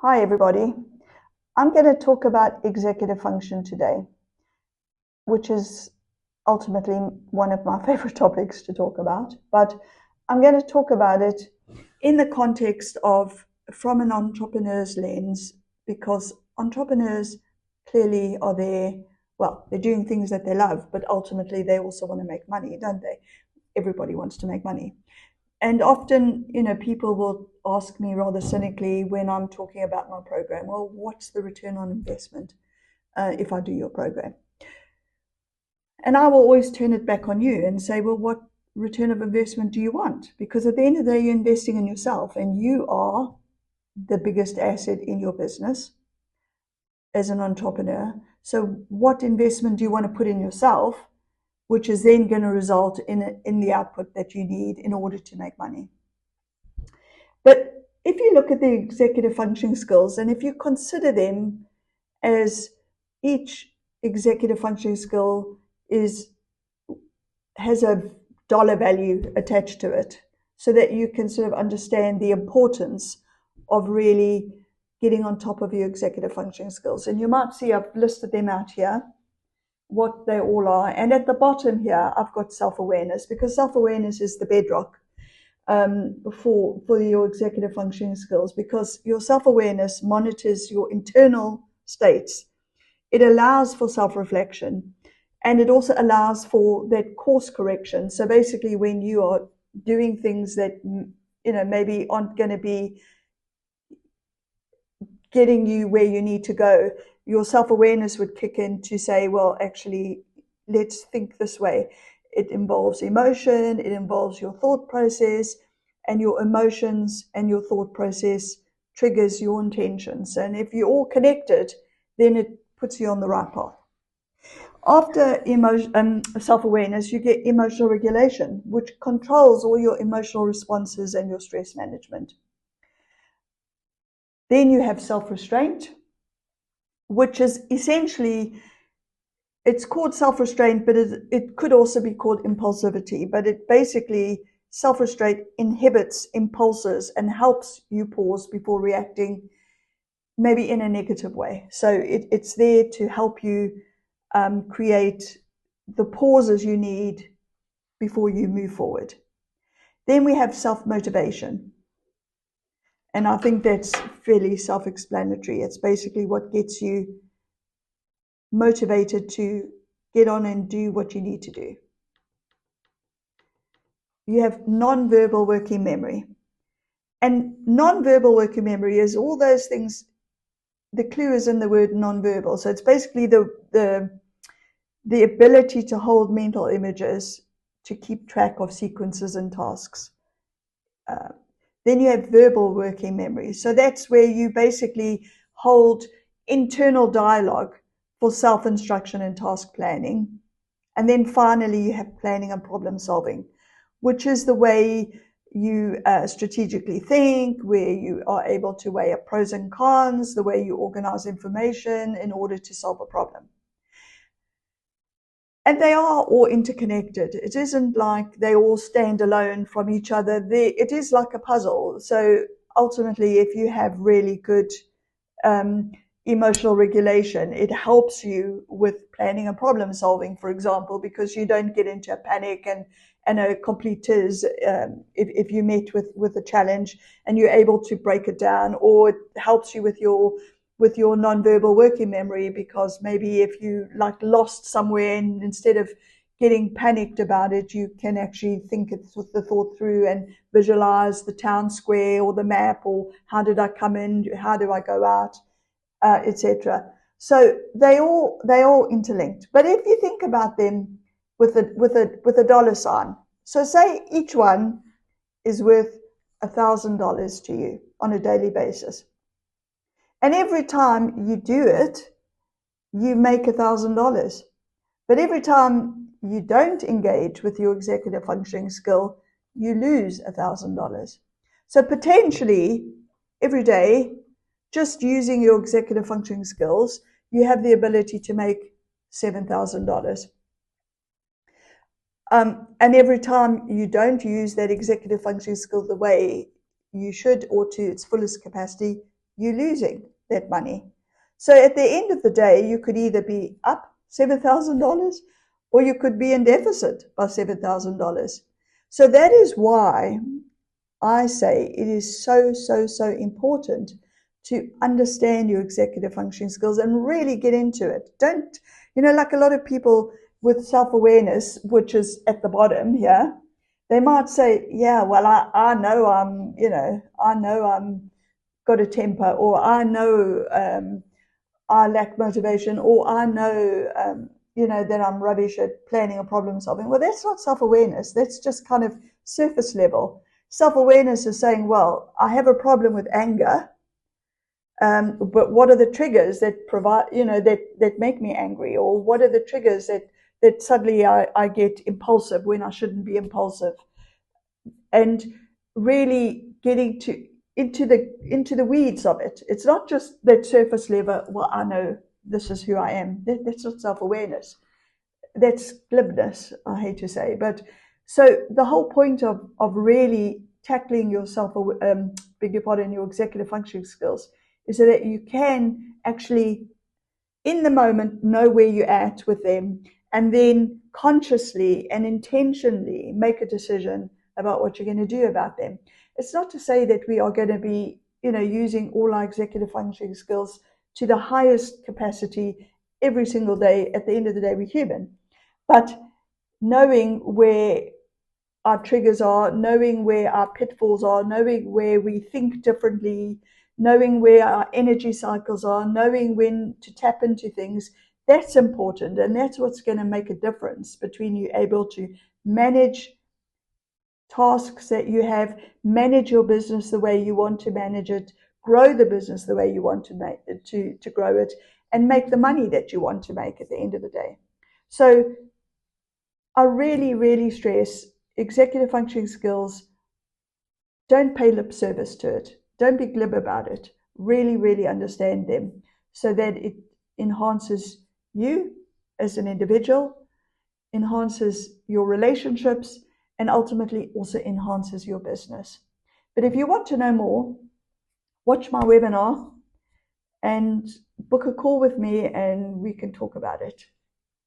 Hi, everybody. I'm going to talk about executive function today, which is ultimately one of my favorite topics to talk about. But I'm going to talk about it in the context of from an entrepreneur's lens, because entrepreneurs clearly are there. Well, they're doing things that they love, but ultimately they also want to make money, don't they? Everybody wants to make money. And often, people will ask me rather cynically when I'm talking about my program, well, what's the return on investment if I do your program? And I will always turn it back on you and say, well, what return of investment do you want? Because at the end of the day, you're investing in yourself, and you are the biggest asset in your business as an entrepreneur. So what investment do you want to put in yourself, which is then going to result in the output that you need in order to make money? But if you look at the executive functioning skills, and if you consider them as each executive functioning skill has a dollar value attached to it, so that you can sort of understand the importance of really getting on top of your executive functioning skills. And you might see I've listed them out here, what they all are. And at the bottom here, I've got self-awareness, because self-awareness is the bedrock for your executive functioning skills, because your self-awareness monitors your internal states. It allows for self-reflection, and it also allows for that course correction. So basically, when you are doing things that maybe aren't going to be getting you where you need to go, your self-awareness would kick in to say, well, actually, let's think this way. It involves emotion, it involves your thought process, and your emotions and your thought process triggers your intentions. And if you're all connected, then it puts you on the right path. After self-awareness, you get emotional regulation, which controls all your emotional responses and your stress management. Then you have self-restraint, which is essentially, it's called self-restraint, but it could also be called impulsivity. But it basically, self-restraint inhibits impulses and helps you pause before reacting, maybe in a negative way. So it's there to help you create the pauses you need before you move forward. Then we have self-motivation. And I think that's fairly self-explanatory. It's basically what gets you motivated to get on and do what you need to do. You have non-verbal working memory. And non-verbal working memory is all those things. The clue is in the word non-verbal. So it's basically the ability to hold mental images, to keep track of sequences and tasks. Then you have verbal working memory. So that's where you basically hold internal dialogue for self-instruction and task planning. And then finally, you have planning and problem solving, which is the way you strategically think, where you are able to weigh up pros and cons, the way you organize information in order to solve a problem. And they are all interconnected. It isn't like they all stand alone from each other. It is like a puzzle. So ultimately, if you have really good emotional regulation, it helps you with planning and problem solving, for example, because you don't get into a panic and a complete tears if you meet with a challenge, and you're able to break it down. Or it helps you with your non-verbal working memory, because maybe if you lost somewhere, and instead of getting panicked about it, you can actually think the thought through and visualize the town square or the map, or how did I come in, how do I go out, etc. So they all interlinked. But if you think about them with a dollar sign, so say each one is worth $1,000 to you on a daily basis. And every time you do it, you make $1,000. But every time you don't engage with your executive functioning skill, you lose $1,000. So potentially, every day, just using your executive functioning skills, you have the ability to make $7,000. And every time you don't use that executive functioning skill the way you should, or to its fullest capacity, you're losing that money. So at the end of the day, you could either be up $7,000 or you could be in deficit by $7,000. So that is why I say it is so, so, so important to understand your executive functioning skills and really get into it. Don't, like a lot of people with self-awareness, which is at the bottom here, they might say, yeah, well, I know I'm got a temper, or I know I lack motivation, or I know, that I'm rubbish at planning or problem solving. Well, that's not self-awareness. That's just kind of surface level. Self-awareness is saying, well, I have a problem with anger, but what are the triggers that provide, that make me angry? Or what are the triggers that suddenly I get impulsive when I shouldn't be impulsive? And really getting into the weeds of it. It's not just that surface level, well, I know this is who I am. That's not self-awareness. That's glibness, I hate to say. But so the whole point of really tackling your your executive functioning skills is so that you can actually, in the moment, know where you're at with them, and then consciously and intentionally make a decision about what you're going to do about them. It's not to say that we are going to be, using all our executive functioning skills to the highest capacity every single day. At the end of the day, we're human. But knowing where our triggers are, knowing where our pitfalls are, knowing where we think differently, knowing where our energy cycles are, knowing when to tap into things, that's important. And that's what's going to make a difference between you able to manage tasks that you have, manage your business the way you want to manage it, grow the business the way you want to grow it, and make the money that you want to make at the end of the day. So I really, really stress executive functioning skills. Don't pay lip service to it. Don't be glib about it. Really, really understand them so that it enhances you as an individual, enhances your relationships, and ultimately also enhances your business. But if you want to know more, watch my webinar and book a call with me and we can talk about it.